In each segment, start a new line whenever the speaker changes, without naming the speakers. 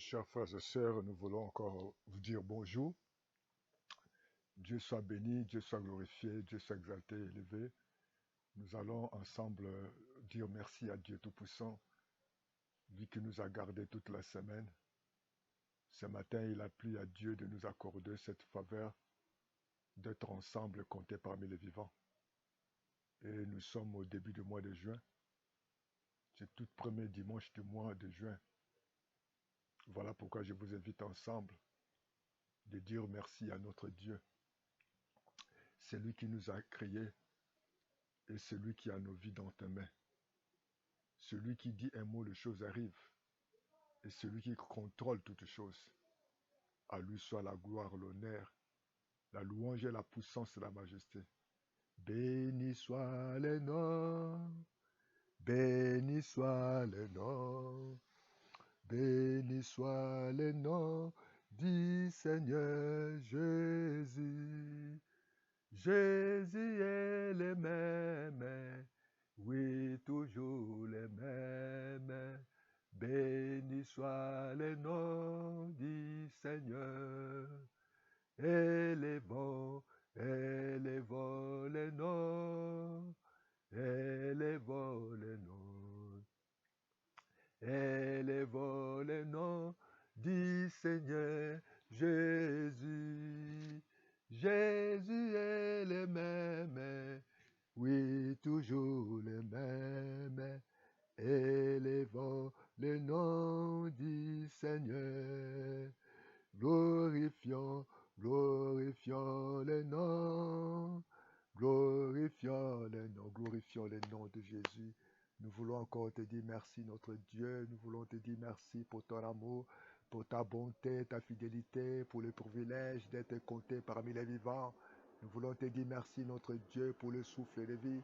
Chers frères et sœurs, nous voulons encore vous dire bonjour. Dieu soit béni, Dieu soit glorifié, Dieu soit exalté, élevé. Nous allons ensemble dire merci à Dieu Tout-Puissant, lui qui nous a gardés toute la semaine. Ce matin, il a plu à Dieu de nous accorder cette faveur d'être ensemble et compter parmi les vivants. Et nous sommes au début du mois de juin. C'est tout premier dimanche du mois de juin. Voilà pourquoi je vous invite ensemble de dire merci à notre Dieu. C'est lui qui nous a créés et celui qui a nos vies dans tes mains. Celui qui dit un mot, les choses arrivent. Et celui qui contrôle toutes choses. À lui soit la gloire, l'honneur, la louange et la puissance et la majesté. Béni soit le nom, béni soit le nom, béni soit le nom du Seigneur Jésus. Jésus est le même, oui, toujours le même. Béni soit le nom du Seigneur. Élevons, élevons le nom, élevons le nom, élevons le nom du Seigneur Jésus. Jésus est le même, oui, toujours le même. Élevons le nom du Seigneur. Glorifions, glorifions le nom. Glorifions le nom de Jésus. Nous voulons encore te dire merci, notre Dieu. Nous voulons te dire merci pour ton amour, pour ta bonté, ta fidélité, pour le privilège d'être compté parmi les vivants. Nous voulons te dire merci, notre Dieu, pour le souffle de vie.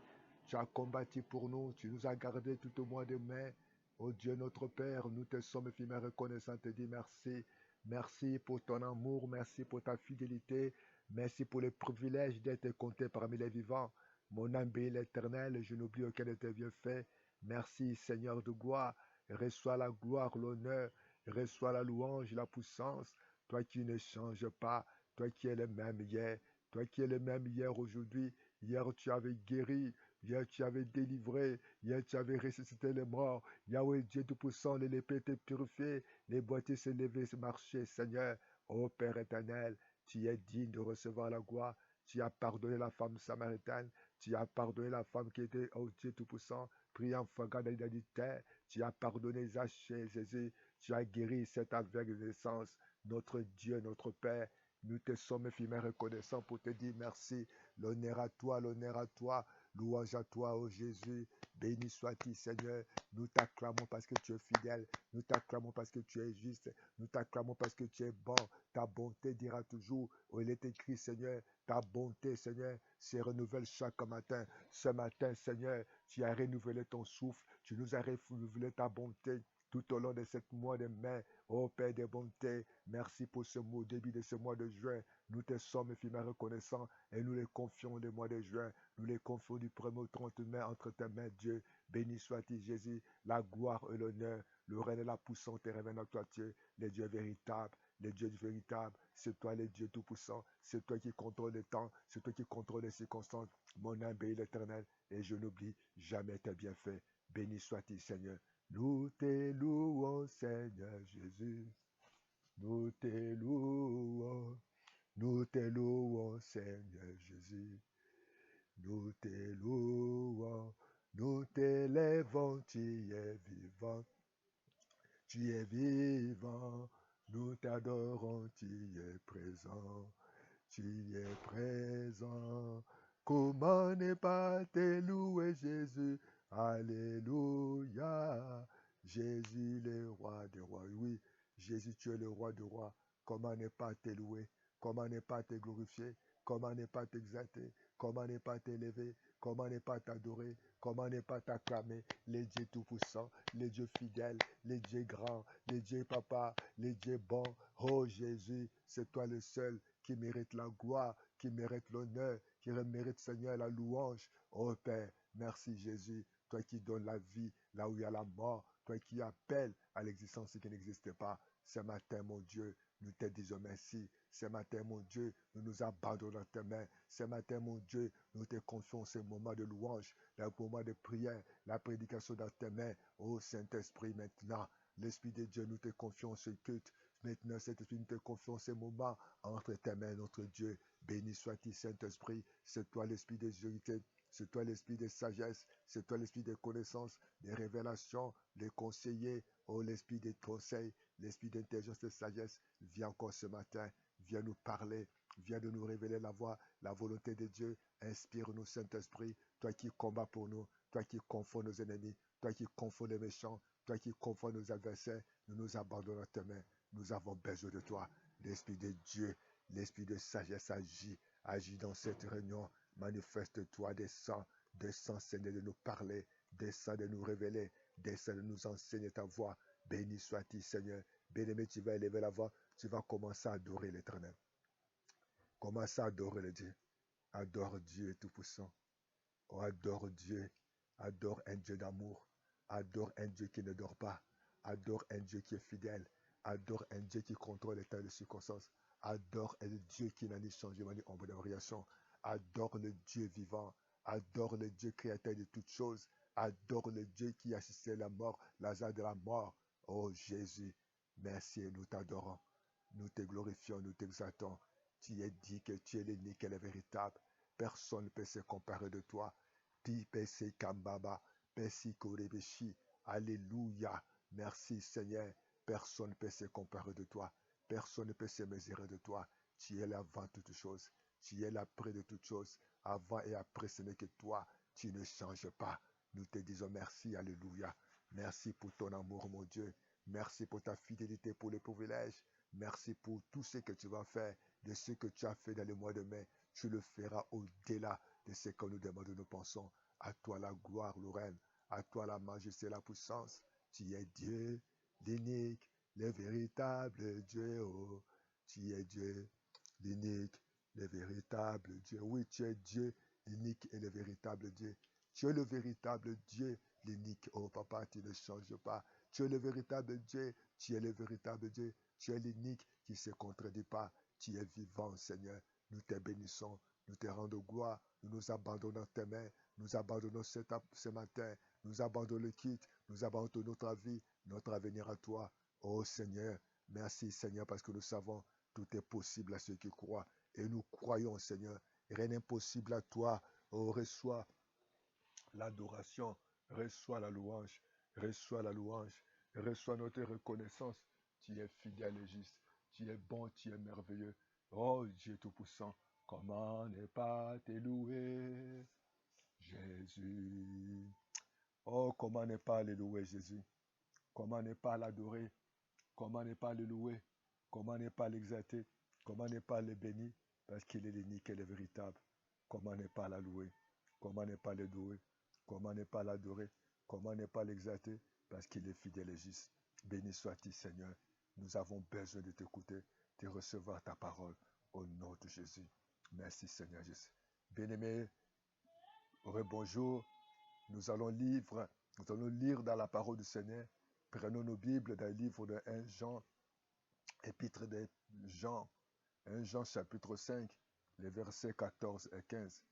Tu as combattu pour nous, tu nous as gardés tout au mois de mai. Oh Dieu, notre Père, nous te sommes effimés reconnaissants, te dire merci. Merci pour ton amour, merci pour ta fidélité, merci pour le privilège d'être compté parmi les vivants. Mon âme bénit l'Éternel, je n'oublie aucun de tes bienfaits. Merci Seigneur de gloire, reçois la gloire, l'honneur, reçois la louange, la puissance. Toi qui ne changes pas, toi qui es le même hier, toi qui es le même hier aujourd'hui. Hier tu avais guéri, hier tu avais délivré, hier tu avais ressuscité les morts. Yahweh Dieu Tout-Puissant, l'épée était purifiée, les boîtiers se levaient, se marchaient, Seigneur. Ô Père éternel, tu es digne de recevoir la gloire. Tu as pardonné la femme samaritaine. Tu as pardonné la femme qui était, ô Dieu Tout-Puissant, priant fagant d'identité. Tu as pardonné Zachée, Jésus. Tu as guéri cet aveugle de naissance. Notre Dieu, notre Père, nous te sommes effimés reconnaissants pour te dire merci. L'honneur à toi, l'honneur à toi. Louange à toi, ô Jésus. Béni sois-tu, Seigneur. Nous t'acclamons parce que tu es fidèle. Nous t'acclamons parce que tu es juste. Nous t'acclamons parce que tu es bon. Ta bonté dira toujours. Oh, il est écrit, Seigneur, ta bonté, Seigneur, se renouvelle chaque matin. Ce matin, Seigneur, tu as renouvelé ton souffle. Tu nous as renouvelé ta bonté tout au long de ce mois de mai. Oh Père de bonté, merci pour ce mot, début de ce mois de juin. Nous te sommes effimés reconnaissants et nous les confions le mois de juin. Nous les confions du 1er au 30 mai entre tes mains, Dieu. Béni sois-tu, Jésus. La gloire et l'honneur, le règne et la puissance te reviennent à toi, Dieu. Les dieux véritables, les dieux véritables. C'est toi, les dieux tout-puissants. C'est toi qui contrôle le temps. C'est toi qui contrôle les circonstances. Mon âme bénit l'Éternel et je n'oublie jamais tes bienfaits. Béni sois-tu, Seigneur. Nous te louons, Seigneur Jésus. Nous te louons. Nous te louons, Seigneur Jésus. Nous te louons. Nous t'élèvons, tu es vivant. Tu es vivant. Nous t'adorons, tu es présent. Tu es présent. Comment ne pas te louer, Jésus? Alléluia. Jésus, le roi des rois. Oui, Jésus, tu es le roi des rois. Comment ne pas te louer? Comment ne pas te glorifier? Comment ne pas t'exalter? Comment ne pas t'élever? Comment ne pas t'adorer? Comment ne pas t'acclamer? Les dieux tout-puissants, les dieux fidèles, les dieux grands, les dieux papa, les dieux bons. Oh Jésus, c'est toi le seul qui mérite la gloire, qui mérite l'honneur, qui mérite, Seigneur, la louange. Oh Père, merci Jésus, toi qui donnes la vie là où il y a la mort, toi qui appelles à l'existence ce qui n'existe pas. Ce matin, mon Dieu, nous te disons merci. Ce matin, mon Dieu, nous nous abandonnons dans tes mains. Ce matin, mon Dieu, nous te confions ce moment de louange, le moment de prière, la prédication dans tes mains. Ô Saint-Esprit, maintenant, l'Esprit de Dieu, nous te confions ce culte. Maintenant, Saint-Esprit, nous te confions ce moment entre tes mains, notre Dieu. Béni sois-tu, Saint-Esprit. C'est toi l'Esprit de vérité. C'est toi l'Esprit de sagesse. C'est toi l'Esprit de connaissance, de révélation, les conseillers. Oh, l'Esprit de conseil, l'Esprit d'intelligence et de sagesse. Viens encore ce matin. Viens nous parler. Viens de nous révéler la voie, la volonté de Dieu. Inspire-nous, Saint-Esprit. Toi qui combats pour nous. Toi qui confonds nos ennemis. Toi qui confonds les méchants. Toi qui confonds nos adversaires. Nous nous abandonnons à tes mains. Nous avons besoin de toi. L'Esprit de Dieu, l'Esprit de sagesse agit. Agis dans cette réunion. Manifeste-toi, descends, Seigneur, de nous parler. Descends de nous révéler. Descends de nous enseigner ta voix. Béni sois-tu, Seigneur. Bien-aimé, tu vas élever la voix. Tu vas commencer à adorer l'Éternel. Commence à adorer le Dieu. Adore Dieu Tout-Puissant. Oh, adore Dieu. Adore un Dieu d'amour. Adore un Dieu qui ne dort pas. Adore un Dieu qui est fidèle. Adore un Dieu qui contrôle les temps et les circonstances. Adore un Dieu qui n'a ni changement ni ombre de variation. Adore le Dieu vivant. Adore le Dieu créateur de toutes choses. Adore le Dieu qui assistait la mort, Lazare de la mort. Oh Jésus, merci et nous t'adorons. Nous te glorifions, nous t'exaltons. Tu es dit que tu es l'unique et le véritable. Personne ne peut se comparer de toi. Pipese Kambaba, Pesi Korebeshi. Alléluia. Merci Seigneur. Personne ne peut se comparer de toi. Personne ne peut se mesurer de toi. Tu es là avant toutes choses. Tu es là après de toutes choses. Avant et après, ce n'est que toi. Tu ne changes pas. Nous te disons merci. Alléluia. Merci pour ton amour, mon Dieu. Merci pour ta fidélité, pour le privilège. Merci pour tout ce que tu vas faire, de ce que tu as fait dans le mois de mai. Tu le feras au-delà de ce que nous demandons, nous pensons. À toi la gloire, le règne. À toi la majesté, la puissance. Tu es Dieu, l'unique, le véritable Dieu. Oh, tu es Dieu, l'unique, le véritable Dieu. Oui, tu es Dieu, l'unique et le véritable Dieu. Tu es le véritable Dieu, l'unique. Oh, papa, tu ne changes pas. Tu es le véritable Dieu. Tu es le véritable Dieu. Tu es l'unique qui ne se contredit pas. Tu es vivant, Seigneur. Nous te bénissons. Nous te rendons gloire. Nous nous abandonnons à tes mains. Nous abandonnons ce matin. Nous abandonnons le culte. Nous abandonnons notre vie, notre avenir à toi. Oh Seigneur, merci Seigneur parce que nous savons tout est possible à ceux qui croient. Et nous croyons Seigneur. Rien n'est impossible à toi. Oh, reçois l'adoration. Reçois la louange. Reçois la louange. Reçois notre reconnaissance. Tu es fidèle et juste. Tu es bon, tu es merveilleux. Oh Dieu Tout-Puissant, comment ne pas te louer, Jésus. Oh, comment ne pas le louer, Jésus. Comment ne pas l'adorer. Comment ne pas le louer. Comment ne pas l'exalter. Comment ne pas le bénir. Parce qu'il est l'unique et le véritable. Comment ne pas la louer. Comment ne pas le louer. Comment ne pas l'adorer. Comment ne pas l'exalter. Parce qu'il est fidèle et juste. Béni sois-tu, Seigneur. Nous avons besoin de t'écouter, de recevoir ta parole au nom de Jésus. Merci, Seigneur Jésus. Bien-aimé, bonjour. Nous allons lire dans la parole du Seigneur. Prenons nos Bibles dans le livre de 1 Jean, épître de Jean, 1 Jean chapitre 5, les versets 14 et 15.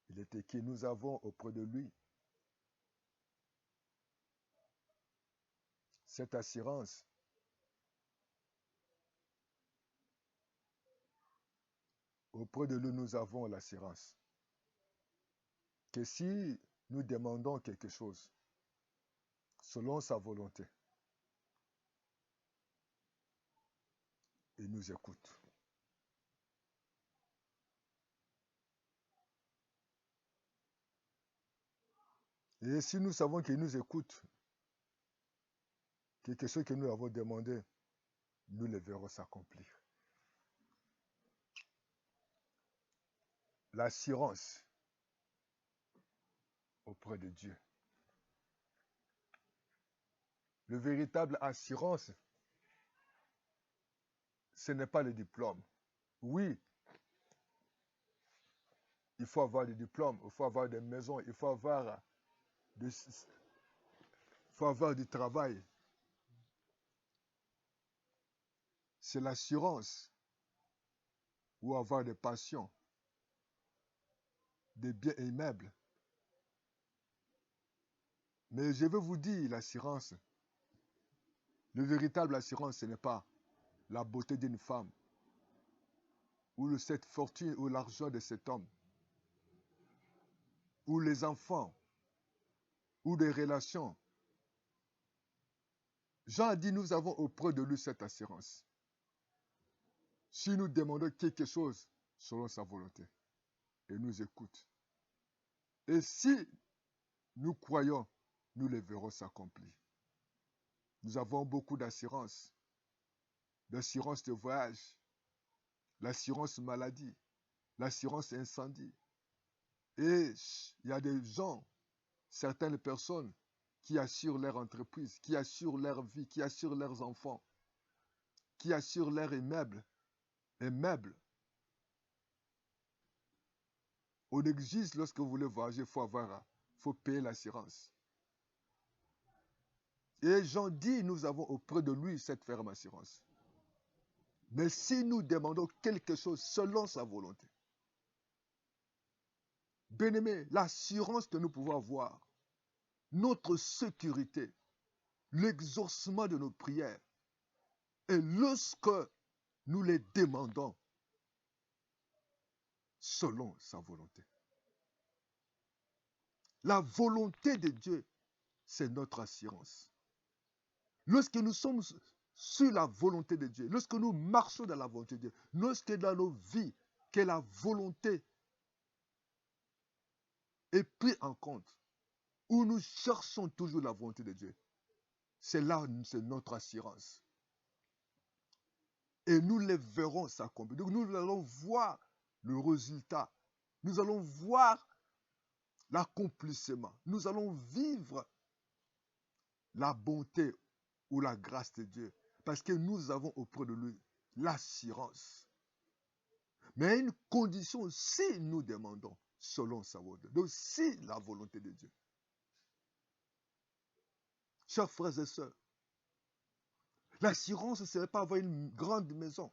Il est écrit, nous avons auprès de lui cette assurance auprès de lui nous avons l'assurance que si nous demandons quelque chose selon sa volonté, il nous écoute. Et si nous savons qu'il nous écoute, quelque chose que nous avons demandé, nous le verrons s'accomplir. L'assurance auprès de Dieu. Le véritable assurance, ce n'est pas le diplôme. Oui, il faut avoir des diplômes, il faut avoir des maisons, il faut avoir Il faut avoir du travail. C'est l'assurance. Ou avoir des passions, des biens immeubles. Mais je veux vous dire, l'assurance, le véritable assurance, ce n'est pas la beauté d'une femme, ou cette fortune ou l'argent de cet homme, ou les enfants, ou des relations. Jean a dit, nous avons auprès de lui cette assurance. Si nous demandons quelque chose selon sa volonté, et nous écoute. Et si nous croyons, nous les verrons s'accomplir. Nous avons beaucoup d'assurance. L'assurance de voyage, l'assurance maladie, l'assurance incendie. Et il y a des gens, certaines personnes, qui assurent leur entreprise, qui assurent leur vie, qui assurent leurs enfants, qui assurent leurs immeubles. On exige, lorsque vous voulez voyager, il faut payer l'assurance. Et Jean dit, nous avons auprès de lui cette ferme assurance. Mais si nous demandons quelque chose selon sa volonté, bien-aimés, l'assurance que nous pouvons avoir, notre sécurité, l'exaucement de nos prières, et lorsque nous les demandons selon sa volonté. La volonté de Dieu, c'est notre assurance. Lorsque nous sommes sur la volonté de Dieu, lorsque nous marchons dans la volonté de Dieu, lorsque dans nos vies, que la volonté est prise en compte, où nous cherchons toujours la volonté de Dieu, c'est là c'est notre assurance. Et nous les verrons s'accomplir. Donc nous allons voir le résultat. Nous allons voir l'accomplissement. Nous allons vivre la bonté ou la grâce de Dieu. Parce que nous avons auprès de lui l'assurance. Mais à une condition, si nous demandons selon sa volonté. Donc si la volonté de Dieu. Chers frères et sœurs, l'assurance, ce n'est pas avoir une grande maison.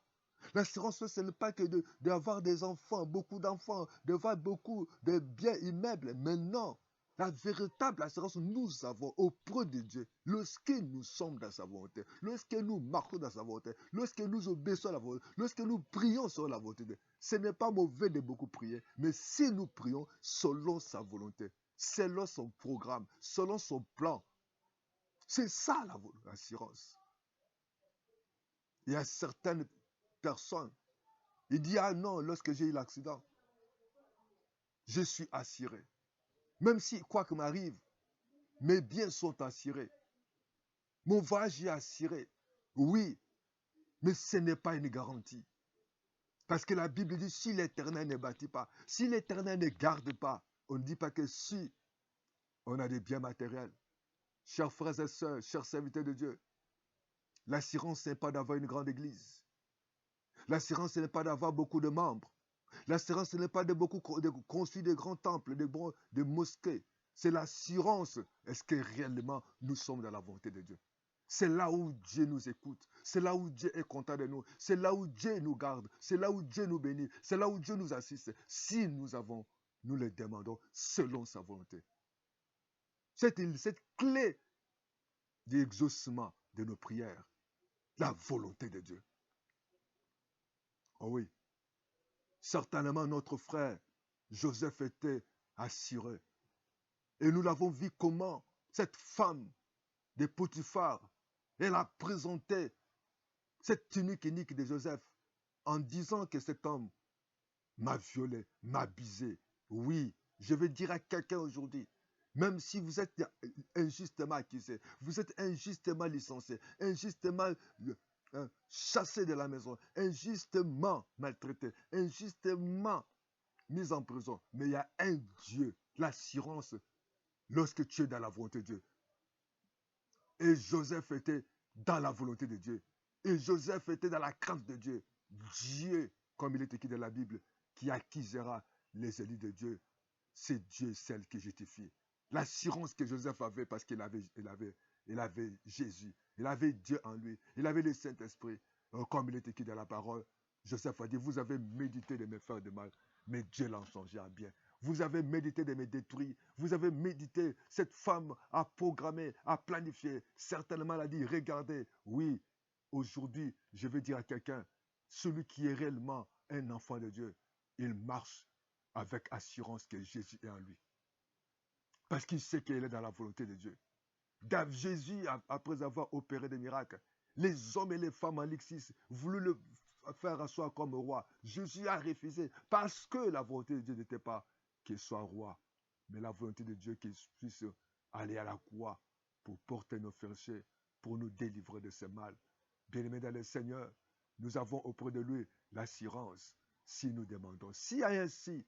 L'assurance, ce n'est pas que d'avoir des enfants, beaucoup d'enfants, d'avoir beaucoup de biens immeubles. Mais non, la véritable assurance, nous avons auprès de Dieu, lorsque nous sommes dans sa volonté, lorsque nous marchons dans sa volonté, lorsque nous obéissons à la volonté, lorsque nous prions sur la volonté de Dieu. Ce n'est pas mauvais de beaucoup prier, mais si nous prions selon sa volonté, selon son programme, selon son plan, c'est ça l'assurance. Il y a certaines personnes, il dit, ah non, lorsque j'ai eu l'accident, je suis assuré. Même si quoi que m'arrive, mes biens sont assurés. Mon voyage est assuré. Oui, mais ce n'est pas une garantie. Parce que la Bible dit, si l'Éternel ne bâtit pas, si l'Éternel ne garde pas, on ne dit pas que si on a des biens matériels. Chers frères et sœurs, chers serviteurs de Dieu, l'assurance, ce n'est pas d'avoir une grande église. L'assurance, ce n'est pas d'avoir beaucoup de membres. L'assurance, ce n'est pas de construire de grands temples, de mosquées. C'est l'assurance. Est-ce que réellement nous sommes dans la volonté de Dieu? C'est là où Dieu nous écoute. C'est là où Dieu est content de nous. C'est là où Dieu nous garde. C'est là où Dieu nous bénit. C'est là où Dieu nous assiste. Si nous le demandons selon sa volonté. Cette clé d'exaucement de nos prières, la volonté de Dieu. Oh oui. Certainement, notre frère Joseph était assuré. Et nous l'avons vu comment cette femme de Potiphar, elle a présenté cette tunique unique de Joseph en disant que cet homme m'a violé, m'a abusé. Oui, je vais dire à quelqu'un aujourd'hui, même si vous êtes injustement accusé, vous êtes injustement licencié, injustement chassé de la maison, injustement maltraité, injustement mis en prison. Mais il y a un Dieu, l'assurance, lorsque tu es dans la volonté de Dieu. Et Joseph était dans la volonté de Dieu. Et Joseph était dans la crainte de Dieu. Dieu, comme il est écrit dans la Bible, qui acquisera les élus de Dieu, c'est Dieu celle qui justifie. L'assurance que Joseph avait parce qu'il avait il avait Jésus, il avait Dieu en lui, il avait le Saint-Esprit. Comme il est écrit dans la parole, Joseph a dit, vous avez médité de me faire de mal, mais Dieu l'a changé en bien. Vous avez médité de me détruire. Vous avez médité. Cette femme a programmé, a planifié. Certainement, elle a dit, regardez, oui, aujourd'hui, je veux dire à quelqu'un, celui qui est réellement un enfant de Dieu, il marche avec assurance que Jésus est en lui. Parce qu'il sait qu'il est dans la volonté de Dieu. Jésus, après avoir opéré des miracles, les hommes et les femmes en Lixis voulaient le faire asseoir comme roi. Jésus a refusé parce que la volonté de Dieu n'était pas qu'il soit roi, mais la volonté de Dieu qu'il puisse aller à la croix pour porter nos péchés, pour nous délivrer de ce mal. Bien-aimés dans le Seigneur, nous avons auprès de lui l'assurance si nous demandons. Si ainsi,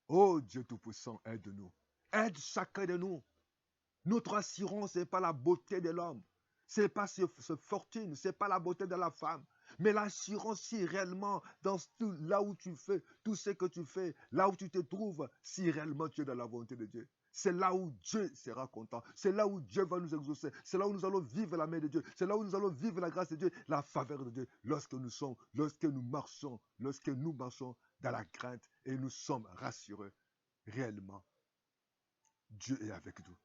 oh Dieu Tout-Puissant, aide-nous. Aide chacun de nous. Notre assurance, ce n'est pas la beauté de l'homme. Ce n'est pas sa fortune, ce n'est pas la beauté de la femme. Mais l'assurance, si réellement, dans tout, là où tu fais, tout ce que tu fais, là où tu te trouves, si réellement tu es dans la volonté de Dieu. C'est là où Dieu sera content. C'est là où Dieu va nous exaucer. C'est là où nous allons vivre la main de Dieu. C'est là où nous allons vivre la grâce de Dieu, la faveur de Dieu. Lorsque nous marchons dans la crainte et nous sommes rassurés, réellement, Dieu est avec nous.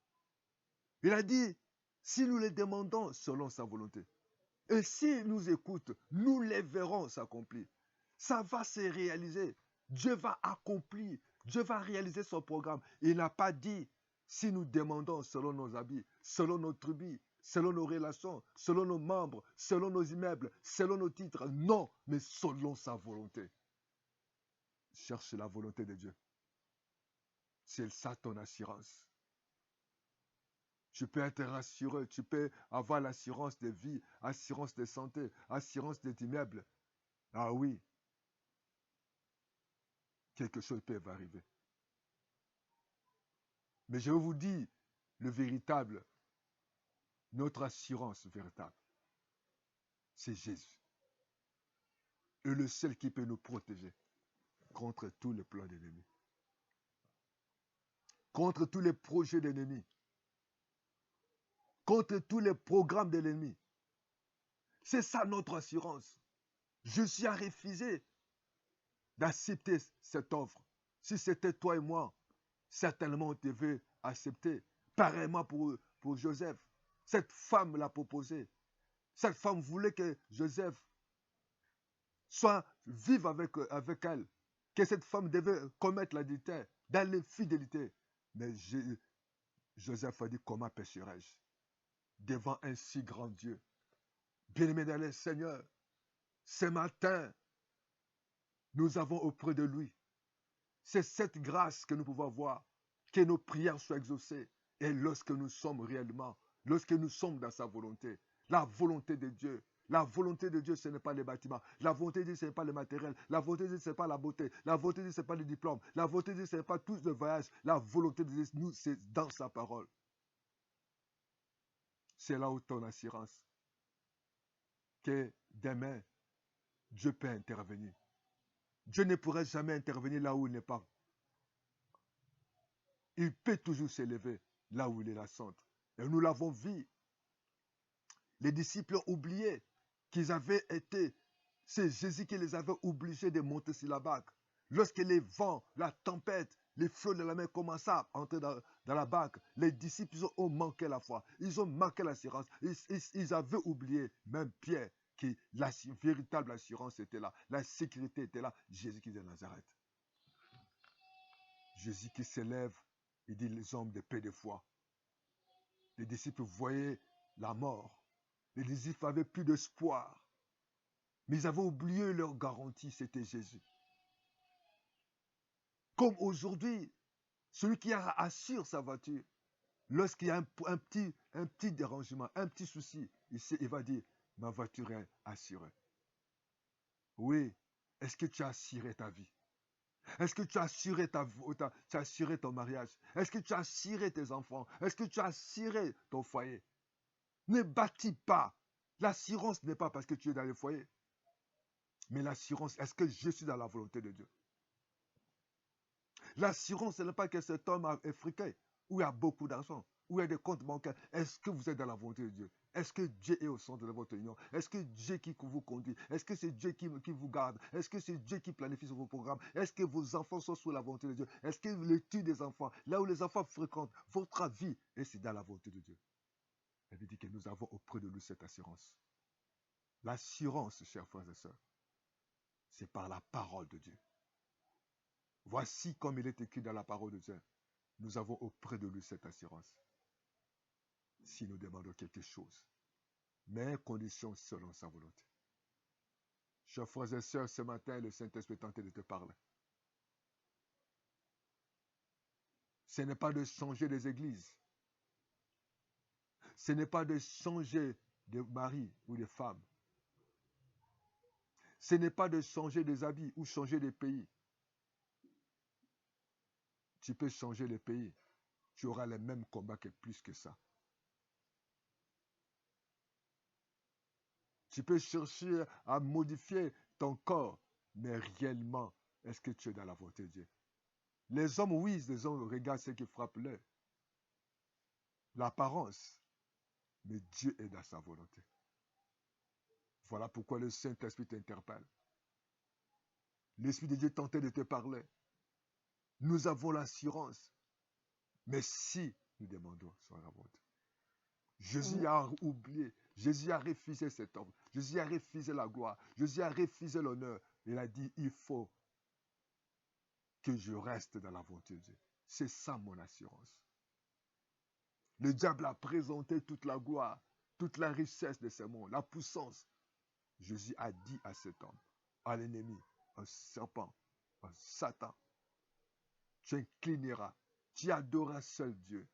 Il a dit, si nous les demandons selon sa volonté, et s'il nous écoute, nous les verrons s'accomplir. Ça va se réaliser. Dieu va accomplir. Dieu va réaliser son programme. Il n'a pas dit, si nous demandons selon nos habits, selon nos tribus, selon nos relations, selon nos membres, selon nos immeubles, selon nos titres. Non, mais selon sa volonté. Cherche la volonté de Dieu. C'est ça ton assurance. Tu peux être rassuré, tu peux avoir l'assurance de vie, assurance de santé, assurance des immeubles. Ah oui, quelque chose peut arriver. Mais je vous dis, le véritable, notre assurance véritable, c'est Jésus. Et le seul qui peut nous protéger contre tous les plans d'ennemis, contre tous les projets d'ennemis, contre tous les programmes de l'ennemi. C'est ça notre assurance. Jésus a refusé d'accepter cette offre. Si c'était toi et moi, certainement on devait accepter. Pareillement pour Joseph. Cette femme l'a proposé. Cette femme voulait que Joseph vive avec elle. Que cette femme devait commettre l'adultère dans l'infidélité. Mais Joseph a dit, comment pécherai-je devant un si grand Dieu? Bien-aimé dans le Seigneur, ce matin, nous avons auprès de lui. C'est cette grâce que nous pouvons avoir, que nos prières soient exaucées. Et lorsque nous sommes réellement, lorsque nous sommes dans sa volonté, la volonté de Dieu, ce n'est pas les bâtiments. La volonté de Dieu, ce n'est pas le matériel. La volonté de Dieu, ce n'est pas la beauté. La volonté de Dieu, ce n'est pas le diplôme. La volonté de Dieu, ce n'est pas tous les voyages. La volonté de Dieu, nous, c'est dans sa parole. C'est là où ton assurance, que demain, Dieu peut intervenir. Dieu ne pourrait jamais intervenir là où il n'est pas. Il peut toujours s'élever là où il est la centre. Et nous l'avons vu. Les disciples ont oublié qu'ils avaient été. C'est Jésus qui les avait obligés de monter sur la barque. Lorsque les vents, la tempête, les flots de la mer commençaient à entrer dans la barque, les disciples ont manqué la foi. Ils ont manqué l'assurance. Ils avaient oublié, même Pierre, que la véritable assurance était là. La sécurité était là. Jésus qui est de Nazareth. Jésus qui s'élève, il dit les hommes de paix de foi. Les disciples voyaient la mort. Les disciples avaient plus d'espoir. Mais ils avaient oublié leur garantie, c'était Jésus. Comme aujourd'hui, celui qui assure sa voiture, lorsqu'il y a un petit dérangement, un petit souci, il va dire, ma voiture est assurée. Oui, est-ce que tu as assuré ta vie? Est-ce que tu as assuré tu as assuré ton mariage? Est-ce que tu as assuré tes enfants? Est-ce que tu as assuré ton foyer? Ne bâtis pas. L'assurance n'est pas parce que tu es dans le foyer. Mais l'assurance, est-ce que je suis dans la volonté de Dieu? L'assurance, ce n'est pas que cet homme est friqué, où il y a beaucoup d'argent. où il y a des comptes bancaires, est-ce que vous êtes dans la volonté de Dieu? Est-ce que Dieu est au centre de votre union? Est-ce que Dieu qui vous conduit? Est-ce que c'est Dieu qui vous garde? Est-ce que c'est Dieu qui planifie sur vos programmes? Est-ce que vos enfants sont sous la volonté de Dieu? Est-ce que l'étude des enfants, là où les enfants fréquentent, votre vie, et c'est dans la volonté de Dieu? Elle dit que nous avons auprès de nous cette assurance. L'assurance, chers frères et sœurs, c'est par la parole de Dieu. Voici comme il est écrit dans la parole de Dieu. Nous avons auprès de lui cette assurance. Si nous demandons quelque chose, mais conditions selon sa volonté. Chers frères et sœurs, ce matin, le Saint-Esprit est tenté de te parler. Ce n'est pas de changer des églises. Ce n'est pas de changer de mari ou de femme. Ce n'est pas de changer des habits ou changer des pays. Tu peux changer les pays. Tu auras les mêmes combats que plus que ça. Tu peux chercher à modifier ton corps, mais réellement, est-ce que tu es dans la volonté de Dieu? Les hommes, oui, les hommes regardent ce qui frappe l'œil, l'apparence, mais Dieu est dans sa volonté. Voilà pourquoi le Saint-Esprit t'interpelle. L'Esprit de Dieu tentait de te parler. Nous avons l'assurance, mais si nous demandons sur la volonté. Jésus a oublié, Jésus a refusé cet homme, Jésus a refusé la gloire, Jésus a refusé l'honneur. Il a dit, il faut que je reste dans la volonté de Dieu. C'est ça mon assurance. Le diable a présenté toute la gloire, toute la richesse de ce monde, la puissance. Jésus a dit à cet homme, à l'ennemi, un serpent, un Satan, tu inclineras, tu adoreras seul Dieu.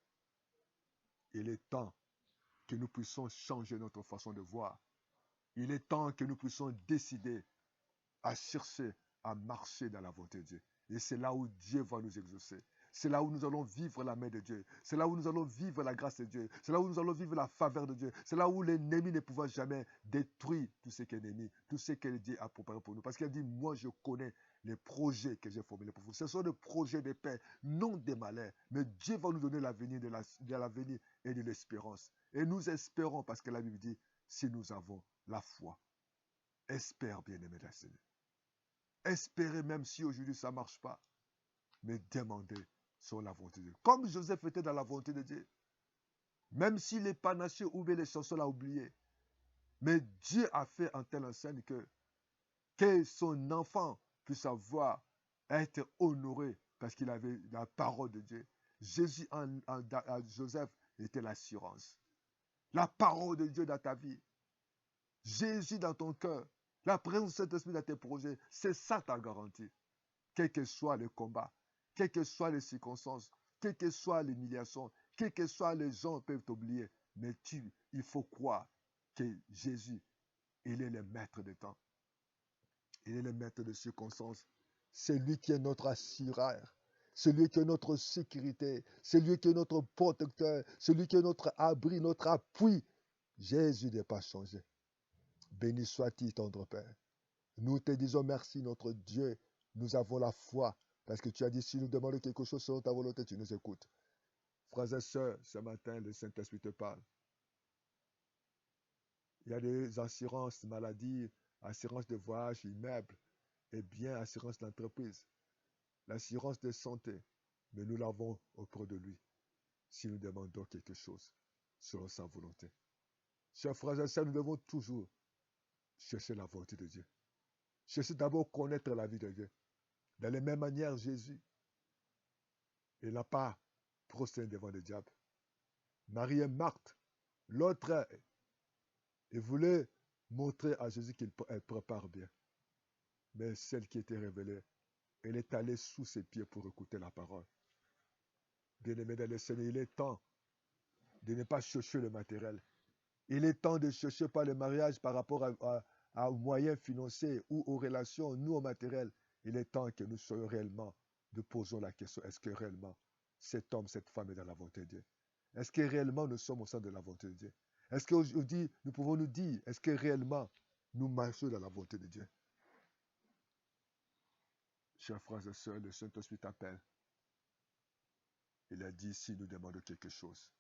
Il est temps que nous puissions changer notre façon de voir. Il est temps que nous puissions décider à chercher, à marcher dans la volonté de Dieu. Et c'est là où Dieu va nous exaucer. C'est là où nous allons vivre la main de Dieu. C'est là où nous allons vivre la grâce de Dieu. C'est là où nous allons vivre la faveur de Dieu. C'est là où l'ennemi ne pourra jamais détruire tout ce qu'est ennemi, tout ce que Dieu a préparé pour nous. Parce qu'il a dit, moi je connais les projets que j'ai formulés pour vous. Ce sont des projets de paix, non des malheurs. Mais Dieu va nous donner l'avenir de l'avenir et de l'espérance. Et nous espérons parce que la Bible dit, si nous avons la foi, espère bien-aimé de la Seigneur. Espérez même si aujourd'hui ça ne marche pas. Mais demandez sur la volonté de Dieu. Comme Joseph était dans la volonté de Dieu. Même si les panachiers ou bien les chansons l'ont oublié. Mais Dieu a fait en telle enseigne que son enfant puisse avoir, être honoré parce qu'il avait la parole de Dieu. Jésus à Joseph était l'assurance. La parole de Dieu dans ta vie. Jésus dans ton cœur. La présence de Saint-Esprit dans tes projets. C'est ça ta garantie. Quel que soit le combat, quelles que soient les circonstances, quelle que soit l'humiliation, quels que soient les gens peuvent t'oublier. Mais il faut croire que Jésus, il est le maître des temps. Il est le maître des circonstances. C'est lui qui est notre assureur. C'est lui qui est notre sécurité. C'est lui qui est notre protecteur. C'est lui qui est notre abri, notre appui. Jésus n'est pas changé. Béni soit-il, tendre Père. Nous te disons merci, notre Dieu. Nous avons la foi. Parce que tu as dit, si nous demandons quelque chose selon ta volonté, tu nous écoutes. Frères et sœurs, ce matin, le Saint-Esprit te parle. Il y a des assurances maladie, assurances de voyage, immeuble, et bien assurance d'entreprise. L'assurance de santé, mais nous l'avons auprès de lui, si nous demandons quelque chose selon sa volonté. Chers frères et sœurs, nous devons toujours chercher la volonté de Dieu. Chercher d'abord connaître la vie de Dieu. De la même manière, Jésus, il n'a pas prosterné devant le diable. Marie et Marthe, l'autre, il voulait montrer à Jésus qu'il prépare bien. Mais celle qui était révélée, elle est allée sous ses pieds pour écouter la parole. Bien-aimé dans le Seigneur, il est temps de ne pas chercher le matériel. Il est temps de chercher pas le mariage par rapport aux moyens financiers ou aux relations, nous au matériel. Il est temps que nous soyons réellement, nous posons la question, est-ce que réellement cet homme, cette femme est dans la volonté de Dieu? Est-ce que réellement nous sommes au sein de la volonté de Dieu? Est-ce qu'aujourd'hui, nous pouvons nous dire, est-ce que réellement nous marchons dans la volonté de Dieu? Chers frères et sœurs, le Saint-Esprit t'appelle. Il a dit, si nous demandons quelque chose,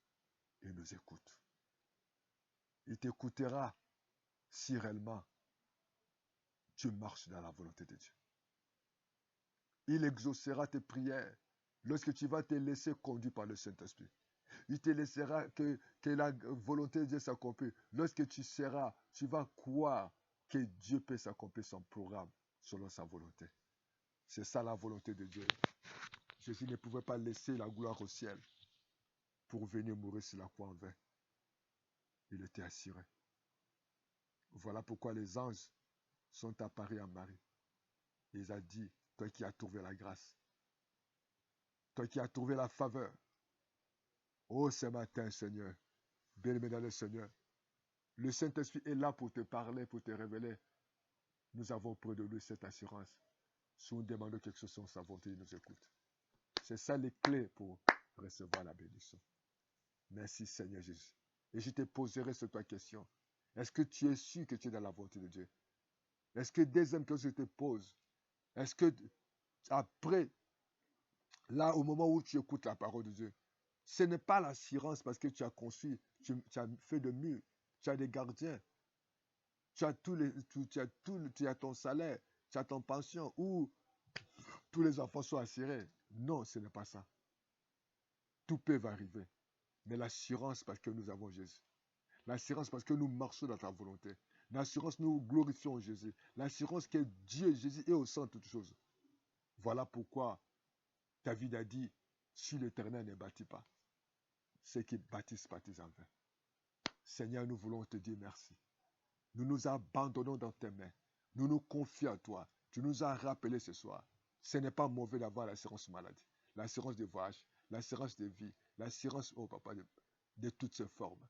il nous écoute. Il t'écoutera si réellement tu marches dans la volonté de Dieu. Il exaucera tes prières lorsque tu vas te laisser conduire par le Saint-Esprit. Il te laissera que la volonté de Dieu s'accomplisse. Lorsque tu vas croire que Dieu peut s'accomplir son programme selon sa volonté. C'est ça la volonté de Dieu. Jésus ne pouvait pas laisser la gloire au ciel pour venir mourir sur la croix en vain. Il était assuré. Voilà pourquoi les anges sont apparus à Marie. Il a dit, toi qui as trouvé la grâce, toi qui as trouvé la faveur, oh ce matin Seigneur, bien-aimé dans le Seigneur, le Saint-Esprit est là pour te parler, pour te révéler. Nous avons près de lui cette assurance. Si nous demandons quelque chose sur sa volonté, il nous écoute. C'est ça les clés pour recevoir la bénédiction. Merci Seigneur Jésus. Et je te poserai cette question. Est-ce que tu es sûr que tu es dans la volonté de Dieu? Est-ce que deuxième question que je te pose, est-ce que après, là au moment où tu écoutes la parole de Dieu, ce n'est pas l'assurance parce que tu as construit, tu as fait de murs, tu as des gardiens, tu as ton salaire, tu as ton pension, ou tous les enfants sont assurés. Non, ce n'est pas ça. Tout peut arriver. Mais l'assurance parce que nous avons Jésus. L'assurance parce que nous marchons dans ta volonté. L'assurance, nous glorifions Jésus. L'assurance que Dieu, Jésus est au centre de toutes choses. Voilà pourquoi David a dit, sur l'Éternel ne bâtit pas. Ceux qui bâtissent en vain. Seigneur, nous voulons te dire merci. Nous nous abandonnons dans tes mains. Nous nous confions à toi. Tu nous as rappelé ce soir. Ce n'est pas mauvais d'avoir l'assurance maladie, l'assurance de voyage, l'assurance de vie, l'assurance, oh papa, de toutes ces formes.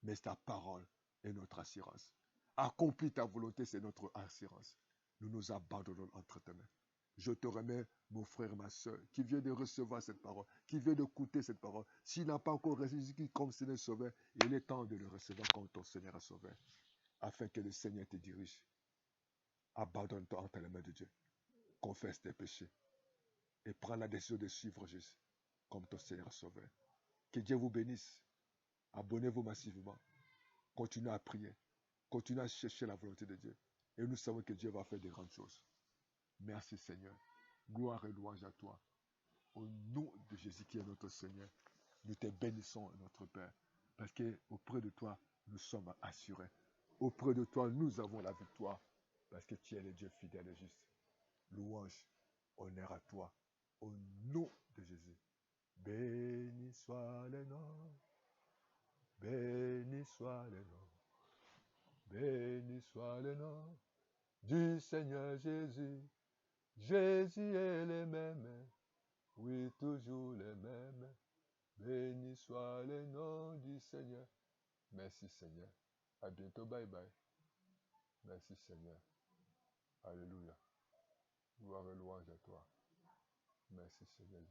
Mais ta parole est notre assurance. Accomplis ta volonté, c'est notre assurance. Nous nous abandonnons entre tes mains. Je te remets, mon frère, ma soeur, qui vient de recevoir cette parole, qui vient d'écouter cette parole. S'il n'a pas encore reçu Jésus comme Seigneur Sauveur, il est temps de le recevoir comme ton Seigneur a sauvé, afin que le Seigneur te dirige. Abandonne-toi entre les mains de Dieu. Confesse tes péchés et prends la décision de suivre Jésus comme ton Seigneur Sauveur. Que Dieu vous bénisse. Abonnez-vous massivement. Continuez à prier. Continuez à chercher la volonté de Dieu. Et nous savons que Dieu va faire de grandes choses. Merci Seigneur. Gloire et louange à toi. Au nom de Jésus qui est notre Seigneur, nous te bénissons, notre Père. Parce qu'auprès de toi, nous sommes assurés. Auprès de toi, nous avons la victoire. Parce que tu es le Dieu fidèle et juste. Louange, honneur à toi. Au nom de Jésus. Béni soit le nom. Béni soit le nom. Béni soit le nom du Seigneur Jésus. Jésus est le même. Oui, toujours le même. Béni soit le nom du Seigneur. Merci Seigneur. À bientôt. Bye bye. Merci Seigneur. Alléluia. Gloire et louange à toi. Merci Seigneur.